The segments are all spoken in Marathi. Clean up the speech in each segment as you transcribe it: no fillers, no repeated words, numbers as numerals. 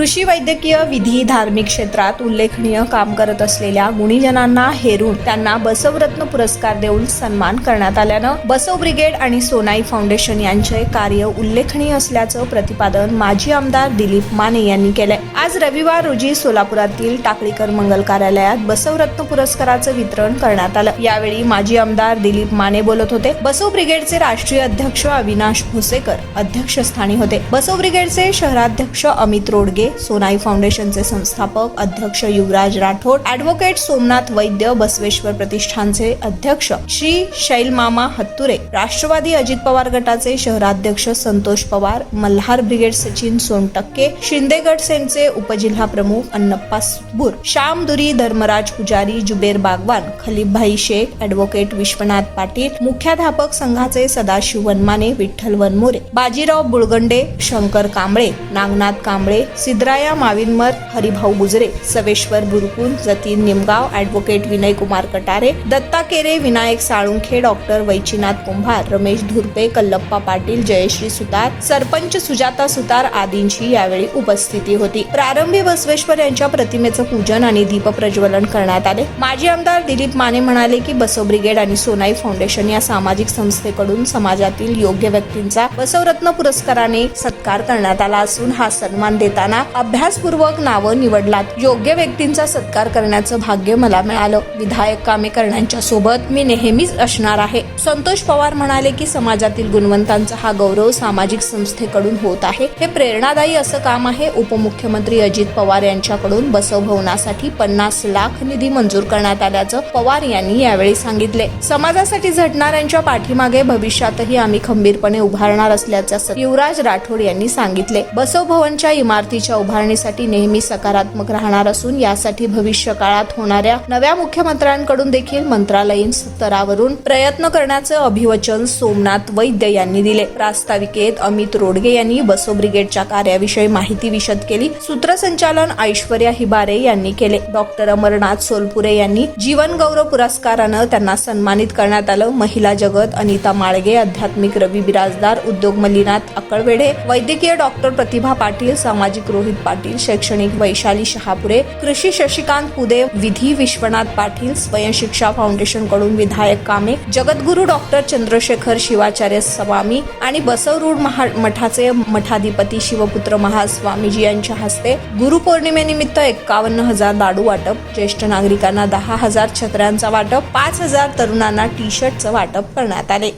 कृषी, वैद्यकीय, विधी, धार्मिक क्षेत्रात उल्लेखनीय काम करत असलेल्या गुणीजनांना हेरून त्यांना बसवरत्न पुरस्कार देऊन सन्मान करण्यात आल्यानं बसव ब्रिगेड आणि सोनाई फाउंडेशन यांचे कार्य उल्लेखनीय असल्याचं प्रतिपादन माजी आमदार दिलीप माने यांनी केले। आज रविवार रोजी सोलापुरातील टाकळीकर मंगल कार्यालयात बसवरत्न पुरस्काराचं वितरण करण्यात आलं। यावेळी माजी आमदार दिलीप माने बोलत होते। बसव ब्रिगेडचे राष्ट्रीय अध्यक्ष अविनाश भुसेकर अध्यक्षस्थानी होते। बसव ब्रिगेडचे शहराध्यक्ष अमित रोडगे, सोनाई फाउंडेशनचे संस्थापक अध्यक्ष युवराज राठोड, ॲडव्होकेट सोमनाथ वैद्य, बसवेश्वर प्रतिष्ठानचे अध्यक्ष श्री शैलमामा हत्तुरे, राष्ट्रवादी अजित पवार गटाचे शहराध्यक्ष संतोष पवार, मल्हार ब्रिगेड सचिन सोनटक्के, शिंदे गट सेनचे उपजिल्हा प्रमुख अन्नप्पा सुतबूर, श्याम दुरी, धर्मराज पुजारी, जुबेर बागवान, खलीफभाई शेख, ॲडव्होकेट विश्वनाथ पाटील, मुख्याध्यापक संघाचे सदाशिव वनमाने, विठ्ठल वनमोरे, बाजीराव बुळगंडे, शंकर कांबळे, नागनाथ कांबळे, सिद्धराया माविनमर, हरिभाऊ गुजरे, सवेश्वर बुरकुन, जतीन निमगाव, ॲडव्होकेट विनय कुमार कटारे, दत्ता केरे, विनायक साळुंखे, डॉक्टर वैचिनाथ कुंभार, रमेश धुरपे, कल्लप्पा पाटील, जयश्री सुतार, सरपंच सुजाता सुतार आदींची यावेळी उपस्थिती होती। प्रारंभी बसवेश्वर यांच्या प्रतिमेचं पूजन आणि दीप प्रज्वलन करण्यात आले। माजी आमदार दिलीप माने म्हणाले की बसव ब्रिगेड आणि सोनाई फाउंडेशन या सामाजिक संस्थेकडून समाजातील योग्य व्यक्तींचा बसवरत्न पुरस्काराने सत्कार करण्यात आला असून हा सन्मान देताना अभ्यासपूर्वक नावं निवडलात। योग्य व्यक्तींचा सत्कार करण्याचं भाग्य मला मिळालं। विधायक कामे करण्याच्या सोबत मी नेहमीच असणार आहे। संतोष पवार म्हणाले की समाजातील गुणवंतांचा हा गौरव सामाजिक संस्थेकडून होत आहे। हे प्रेरणादायी असं काम आहे। उपमुख्यमंत्री अजित पवार यांच्याकडून बसव भवनासाठी 50 लाख निधी मंजूर करण्यात आल्याचं पवार यांनी यावेळी सांगितले। समाजासाठी झटणाऱ्यांच्या पाठीमागे भविष्यातही आम्ही खंबीरपणे उभारणार असल्याचं युवराज राठोड यांनी सांगितले। बसव भवनच्या इमारतीच्या उभारणीसाठी नेहमी सकारात्मक राहणार असून यासाठी भविष्य काळात होणाऱ्या नव्या मुख्यमंत्र्यांकडून देखील मंत्रालयीन स्तरावरून प्रयत्न करण्याचं अभिवचन सोमनाथ वैद्य यांनी दिले। प्रास्ताविकेत अमित रोडगे यांनी बसव ब्रिगेडच्या कार्याविषयी माहिती विशद केली। सूत्रसंचालन ऐश्वर्या हिबारे यांनी केले। डॉक्टर अमरनाथ सोलपुरे यांनी जीवन गौरव पुरस्कारानं त्यांना सन्मानित करण्यात आलं। महिला जगत अनिता माळगे, आध्यात्मिक रवी बिराजदार, उद्योग मल्लीनाथ अकळवेढे, वैद्यकीय डॉक्टर प्रतिभा पाटील, सामाजिक रोहित पाटील, शैक्षणिक वैशाली शहापुरे, कृषी शशिकांत पुदे, विधी विश्वनाथ पाटील, स्वयंशिक्षा फाउंडेशन कडून विधायक कामे, जगद्गुरू डॉक्टर चंद्रशेखर शिवाचार्य स्वामी आणि बसवरूढ मठाचे मठाधिपती शिवपुत्र महास्वामीजी यांच्या हस्ते गुरुपौर्णिमेनिमित्त 51,000 लाडू वाटप, ज्येष्ठ नागरिकांना 10,000 छत्र्यांचा वाटप, 5,000 तरुणांना टी शर्टचं वाटप करण्यात आले।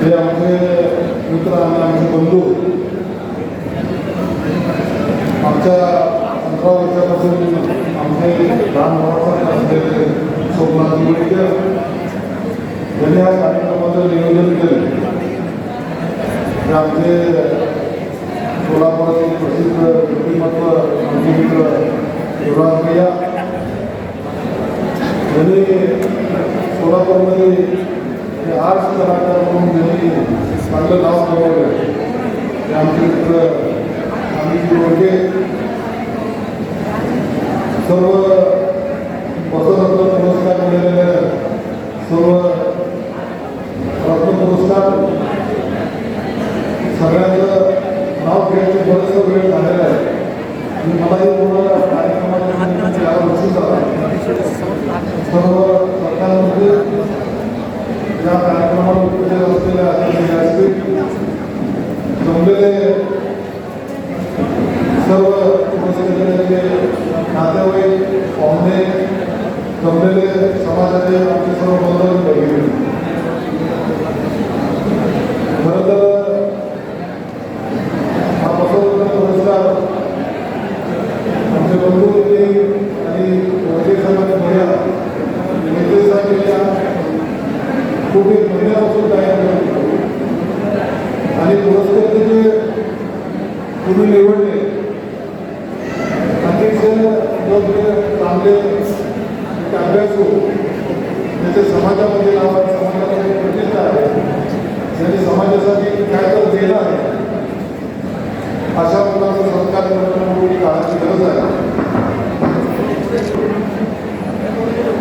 हे आमचे मित्र आणि आमचे बंधू आमच्या 15 वर्षापासून आमचे लहान भावासारखे असलेले सोमनाथ वैद्य यांनी या कार्यक्रमाचं नियोजन केले। हे आमचे सोलापुरातील प्रसिद्ध व्यक्तिमत्व आमचे मित्र युवराज भैया यांनी सोलापूरमध्ये आर्ट्स कलाकार म्हणून त्यांनी चांगलं नाव कमवलं। ते आमचे मित्र अमित रोडगे सर्व बसवरत्न पुरस्कार मिळालेले सर्व रत्न पुरस्कार सगळ्यांचं नाव घ्यायचं बरंचसं वेळ झालेलं आहे आणि मलाही पूर्ण कार्यक्रमाच्या यावर्षी सर्व सरकारमध्ये या कार्यक्रमाला उपस्थित असलेल्या जमलेले सर्व उपस्थितीचे नातेवाईक, पाहुणे, जमलेले समाजाचे आमचे सर्व बंधू भगिनी, खरं तर हा बसवरत्न पुरस्कार आमचे बंधू आणि वैद्यक समाज खूप एक महिन्यापासून तयार करतो आणि पुरस्कार जे तुम्ही निवडले अतिशय योग्य चांगले अभ्यासू, त्याचे समाजामध्ये नाव आहे, समाजामध्ये प्रतिष्ठा आहे, त्यांनी समाजासाठी काय तर दिलं आहे, अशा मुलांचा सत्कार करणं मोठी काळाची गरज आहे।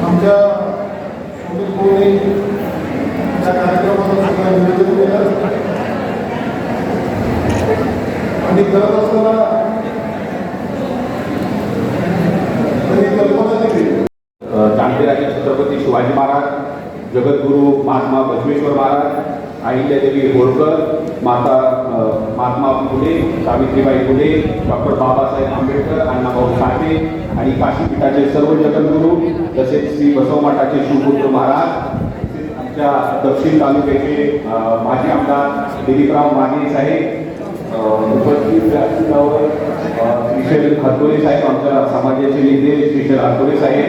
आमच्या या कार्यक्रमाला नियोजन केलं करत असताना त्यांनी कल्पना दिली. जामतेराजे छत्रपती शिवाजी महाराज, जगद्गुरू महात्मा बसवेश्वर महाराज, अहिल्यादेवी होळकर, महात्मा फुले, सावित्रीबाई फुले, डॉक्टर बाबासाहेब आंबेडकर, अण्णाभाऊ साठे आणि काशीपीठाचे सर्व जगद्गुरू, तसेच श्री बसव मठाचे शिवपुत्र महाराज, आमच्या दक्षिण तालुक्याचे माजी आमदार दिलीपराव माने साहेब, उपस्थित व्यासपीठावर श्रीशैल हातोरे साहेब, आमच्या समाजाचे नेते श्रीशैल हातोरे साहेब,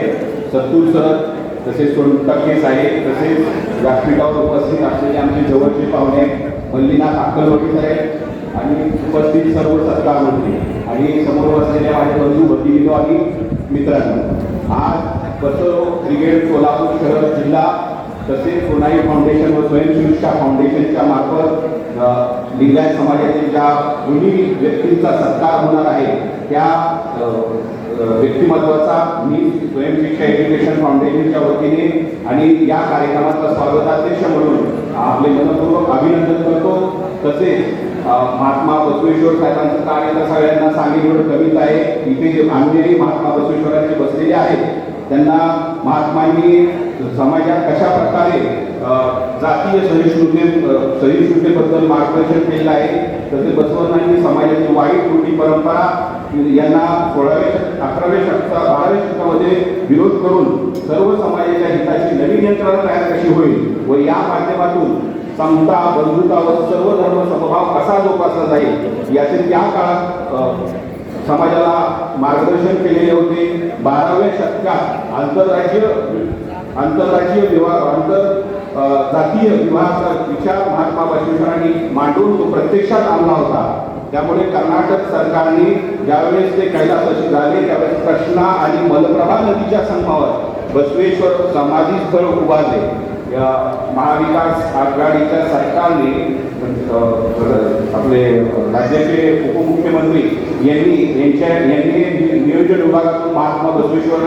सत्तूर सर, तसेच सोनटक्के साहेब, तसेच व्यासपीठावर उपस्थित असलेले आमचे जवळचे पाहुणे मल्लीनाथ अक्कलवाडी साहेब आणि उपस्थित सर्व सत्कार मंत्री आणि समोर बसलेल्या माझे बंधू भगिनीनो आणि मित्रांनो, आज बसव ब्रिगेड सोलापूर शहर जिल्हा तसेच सोनाई फाउंडेशन व स्वयंशिक्षा फाउंडेशनच्या मार्फत लिंगायत समाजातील ज्या दोन्ही व्यक्तींचा सत्कार होणार आहे त्या व्यक्तिमत्वाचा मी स्वयंशिक्षा एज्युकेशन फाउंडेशनच्या वतीने आणि या कार्यक्रमाचा स्वागताध्यक्ष म्हणून आपले मनपूर्वक अभिनंदन करतो. तसेच महात्मा बसवेश्वर साहेबांचं कार्य तर सगळ्यांना सांगितलं कमीच आहे. इथे जे माननीय महात्मा बसवेश्वरांचे बसलेले आहेत त्यांना महात्मांनी समाजात कशा प्रकारे जातीय सहिष्णुतेबद्दल मार्गदर्शन केलेलं आहे. तसेच बसवण्णांनी समाजाची वाईट रूढी परंपरा यांना 12व्या शतकामध्ये विरोध करून सर्व समाजाच्या हिताची नवीन यंत्रणा तयार कशी होईल व या माध्यमातून समता, बंधुता व सर्व धर्म समभाव कसा जोपासला जाईल याचे त्या काळात समाजाला मार्गदर्शन केलेले होते. 12व्या शतकात आंतरराज्यीय जातीय विवाहाचा विचार महात्मा बसवेश्वरांनी मांडून तो प्रत्यक्षात आणला होता. त्यामुळे कर्नाटक सरकारने ज्यावेळेस ते कैलासाशी झाले त्यावेळेस कृष्णा आणि मलप्रभा नदीच्या संगमावर बसवेश्वर समाधी स्थळ उभारले. महाविकास आघाडीच्या सरकारने आपले राज्याचे उपमुख्यमंत्री यांनी नियोजन विभागातून महात्मा बसवेश्वर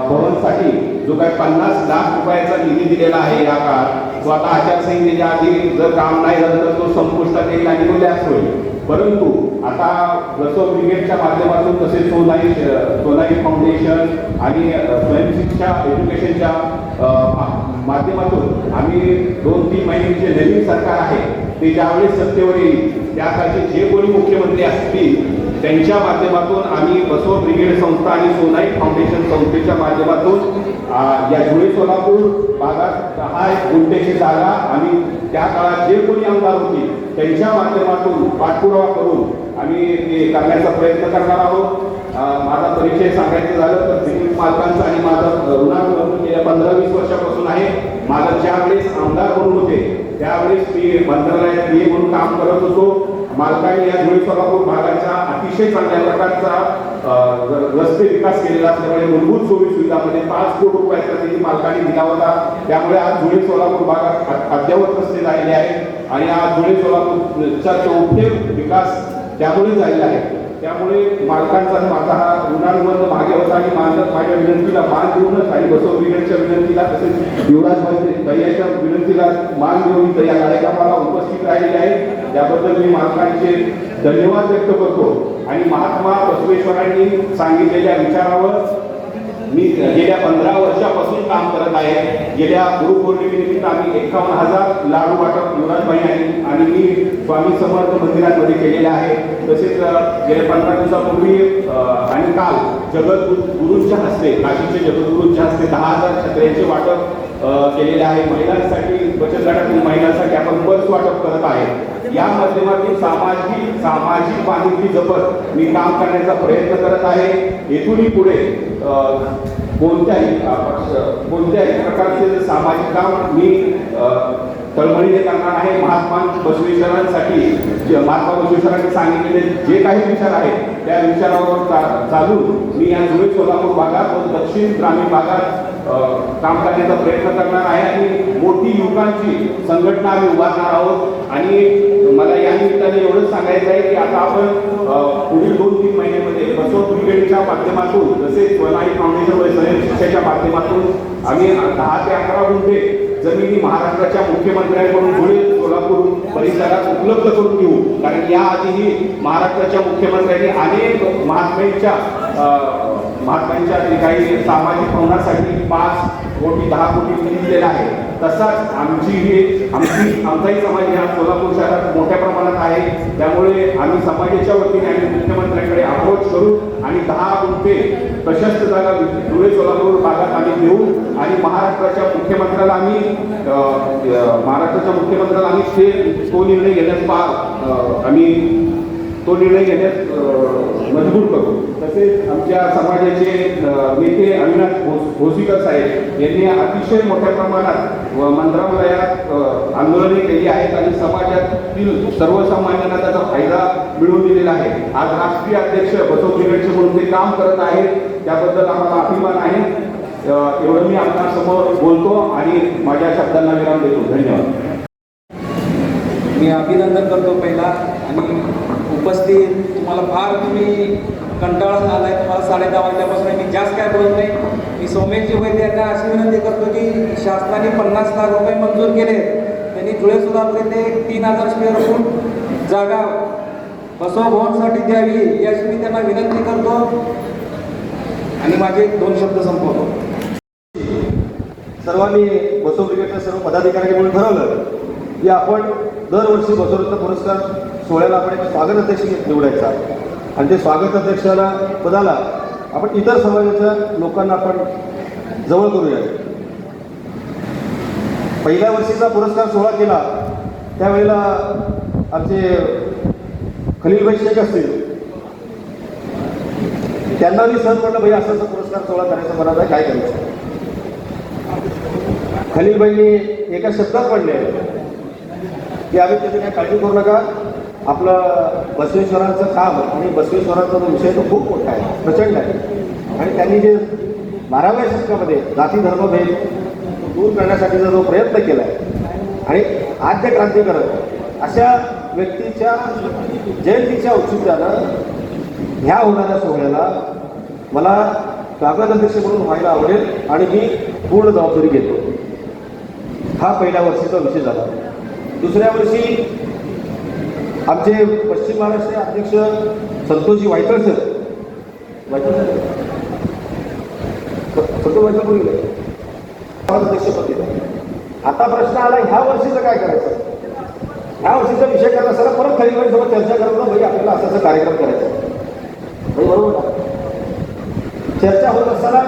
भवनसाठी जो काही 50 लाख रुपयाचा निधी दिलेला आहे या काळात तो आता आचारसंहितेच्या आधी जर काम नाही झालं तर तो संपुष्टात येईल आणि तो लॅप्स होईल. परंतु आता बसव ब्रिगेडच्या माध्यमातून तसेच सोनाई फाउंडेशन आणि स्वयंशिक्षा एज्युकेशनच्या माध्यमातून आम्ही 2-3 महिन्यांचे नवीन सरकार आहे ते ज्यावेळेस सत्तेवर येईल त्यासाठी जे कोणी मुख्यमंत्री असतील त्यांच्या माध्यमातून आम्ही बसव ब्रिगेड संस्था आणि सोनाई फाउंडेशन संस्थेच्या माध्यमातून या धुळे सोलापूर भागात 10 गुंठेची जागा आम्ही त्या काळात जे कोणी आमदार होते त्यांच्या माध्यमातून पाठपुरावा करून आम्ही ते करण्याचा प्रयत्न करणार आहोत. माझा परिचय सांगायचं झालं तर सिमेंट मालकांचा आणि माझा ऋणानुबंध गेल्या 15-20 वर्षापासून आहे. माझा ज्यावेळेस आमदार म्हणून होते त्यावेळेस मी मंत्रालयात PA म्हणून काम करत होतो. मालकांनी या धुळे सोलापूर भागाचा अतिशय चांगल्या प्रकारचा रस्ते विकास केलेला असल्यामुळे मूलभूत सोयी सुविधामध्ये 5 कोटी रुपयाचा निधी मालकांनी दिला होता. त्यामुळे आज धुळे सोलापूर भागात अद्ययावत रस्ते झालेले आहेत आणि आज धुळे सोलापूरचा चौथे विकास त्यामुळे झालेला आहे. त्यामुळे मालकांचा माझा हा ऋणानुबंध मागे होता आणि माझ्या विनंतीला मान देऊनच आणि बसव ब्रिगेडच्या विनंतीला तसेच युवराज दैयाच्या विनंतीला मान देऊन तर या कार्यक्रमाला उपस्थित राहिलेले आहे. त्याबद्दल मी मालकांचे धन्यवाद व्यक्त करतो आणि महात्मा बसवेश्वरांनी सांगितलेल्या विचारावर मी गेल्या 15 वर्षापासून काम करत आहे. गेल्या गुरुपौर्णिमेनिमित्त आम्ही 51,000 लाडू वाटप युवराजबाई आणि मी स्वामी समर्थ मंदिरांमध्ये केलेले आहे. तसेच गेल्या 15 दिवसापूर्वी आणि काल जगद्गुरूंच्या हस्ते काशीचे जगद्गुरूंच्या हस्ते 10,000 छत्र्यांचे वाटप केलेले आहे. महिलांसाठी बचत गटातील महिलांसाठी आपण बस वाटप करत आहे. या माध्यमातून सामाजिक बांधिलकी जपत मी काम करण्याचा प्रयत्न करत आहे. येथूनही पुढे कोणत्याही प्रकारचे सामाजिक काम मी तळमळीने करणार आहे. महात्मा बसवेश्वरांनी सांगितलेले जे काही विचार आहेत त्या विचारावर चालून मी या धुळे सोलापूर भागात व दक्षिण ग्रामीण भागात काम करण्याचा प्रयत्न करणार आहे आणि मोठी युवकांची संघटना आम्ही उभारणार आहोत. आणि मला या निमित्ताने एवढंच सांगायचं आहे की आता आपण पुढील 2-3 महिन्यामध्ये बसव ब्रिगेडच्या माध्यमातून तसेच सोनाई फाउंडेशन व स्वयंशिक्षाच्या माध्यमातून आम्ही 10 ते 11 गुंठे जमिनी महाराष्ट्राच्या मुख्यमंत्र्यांकडून धुळे सोलापूर परिसरात उपलब्ध करून देऊ. कारण याआधीही महाराष्ट्राच्या मुख्यमंत्र्यांनी अनेक महात्म्यांच्या जे काही सामाजिक भवनासाठी 5 कोटी 10 कोटी निधी दिलेला आहे. तसाच आमचाही समाज हा सोलापूर शहरात मोठ्या प्रमाणात आहे. त्यामुळे आम्ही समाजाच्या वतीने आम्ही मुख्यमंत्र्यांकडे अप्रोच करू आणि 10 गुंठे प्रशस्त जागा धुळे सोलापूर भागात आम्ही देऊ आणि महाराष्ट्राच्या मुख्यमंत्र्याला आम्ही तो निर्णय घेण्यास मजबूर करू. तसेच आमच्या समाजाचे नेते अविनाश भोसीकर साहेब यांनी अतिशय मोठ्या प्रमाणात मंत्रालयात आंदोलने केली आहेत आणि समाजातील सर्वसामान्यांना त्याचा फायदा मिळवून दिलेला आहे. आज राष्ट्रीय अध्यक्ष बसव ब्रिगेडचे म्हणून ते काम करत आहेत. त्याबद्दल आम्हाला अभिमान आहे. एवढं मी आपल्यासमोर बोलतो आणि माझ्या शब्दांना विराम देतो. धन्यवाद. मी अभिनंदन करतो पहिला आणि उपस्थित तुम्हाला फार तुम्ही कंटाळा झाला आहे. तुम्हाला 10:30 वाजल्यापासून मी जास्त काय बोलत नाही. मी सौम्यजी वैद्य यांना अशी विनंती करतो की शासनाने 50 लाख रुपये मंजूर केले. त्यांनी धुळे सोलापूर येथे 3000 स्क्वेअर फूट जागा बसव भवनसाठी द्यावी याची मी त्यांना विनंती करतो आणि माझे 2 शब्द संपवतो. सर्वांनी बसव ब्रिगेडच्या सर्व पदाधिकाऱ्यांनी म्हणून ठरवलं की आपण दरवर्षी बसवरत्न पुरस्कार सोहळ्याला आपण एक स्वागत अध्यक्ष निवडायचा आणि ते स्वागत अध्यक्षाला पदाला आपण इतर समाजाच्या लोकांना आपण जवळ करूया. पहिल्या वर्षीचा पुरस्कार सोहळा केला त्यावेळेला आमचे खलीलभाई शेख असतील, त्यांना मी सहज म्हटलं भाई असं पुरस्कार सोहळा करायचा मला काय करायचं. खलीलबाईंनी एका शब्दात म्हणले की आम्ही त्याची काही काळजी करू नका, आपलं बसवेश्वरांचं काम आणि बसवेश्वरांचा जो विषय तो खूप मोठा आहे, प्रचंड आहे आणि त्यांनी जे 12व्या शतकामध्ये जाती धर्मभेद दूर करण्यासाठीचा जो प्रयत्न केला आहे आणि आद्य क्रांतिकारक अशा व्यक्तीच्या जयंतीच्या औचित्यानं ह्या होणाऱ्या सोहळ्याला मला स्वागत अध्यक्ष म्हणून व्हायला आवडेल आणि मी पूर्ण जबाबदारी घेतो. हा पहिल्या वर्षीचा विषय झाला. दुसऱ्या वर्षी आमचे पश्चिम महाराष्ट्र अध्यक्ष संतोषजी वायकळ सर अध्यक्षपदी. आता प्रश्न आला ह्या वर्षीचं काय करायचं. ह्या वर्षीचा विषय करत असताना परत खलीलबाईंसोबत चर्चा करत भाई आपल्याला असा कार्यक्रम करायचा भाई बरोबर का. चर्चा होत असताना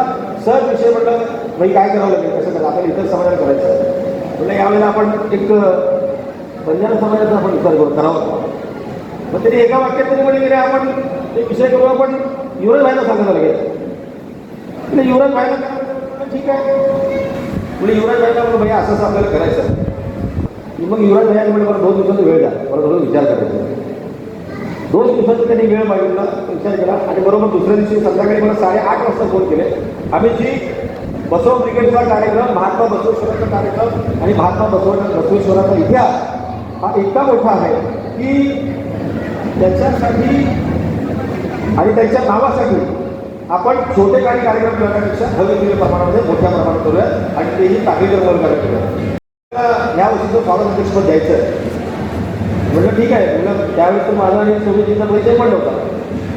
सहज विषय म्हटलं भाई काय करावं लागेल, कसं करायचं, आपण इतर समाजाला करायचं म्हणजे यावेळेला आपण एक बंजारा समाजाचा आपण विचार करावा. मग तरी एका वाक्यात तरी म्हणजे आपण एक विषय करू, आपण युवराज भाईला सांगायला लागेल म्हणजे युवराज भाईला ठीक आहे म्हणजे युवराज भाईला म्हणून भाई असं आपल्याला करायचं. मग युवराज भाईला म्हणजे मला 2 दिवसाचा वेळ द्या, मला थोडं विचार करायचा. 2 दिवसाचा त्यांनी वेळ मागितला, विचार केला आणि बरोबर दुसऱ्या दिवशी संध्याकाळी मला 8:30 वाजता फोन केले. आम्ही जी बसव ब्रिगेडचा कार्यक्रम, महात्मा बसवेश्वराचा कार्यक्रम आणि महात्मा बसवेश्वराचा इतिहास हा इतका मोठा आहे की त्याच्यासाठी आणि त्यांच्या नावासाठी आपण छोटे काही कार्यक्रम करण्यापेक्षा भव्य प्रमाणामध्ये मोठ्या प्रमाणात करूया आणि तेही ताकदीवर करूया. ह्या वर्षीचं स्वागत अध्यक्षपद द्यायचं आहे म्हटलं ठीक आहे. म्हणलं त्यावेळेस तर माझा आणि सोबतीचा परिचय पण नव्हता,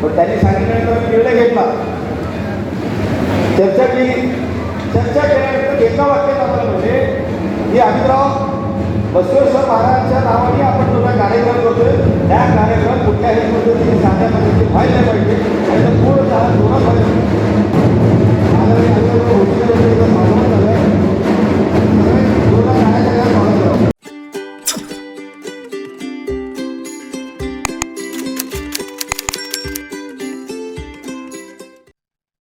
पण त्यांनी सांगितल्यानंतर निर्णय घेतला, चर्चा केल्यानंतर एका वाक्यात आम्हाला म्हणजे की अभिराव बसवेश्वर महाराजांच्या नावाने आपण जो कार्यक्रम करतोय त्या कार्यक्रम कुठल्याही पद्धतीने साध्या पद्धतीने व्हायला पाहिजे आणि पूर्णतः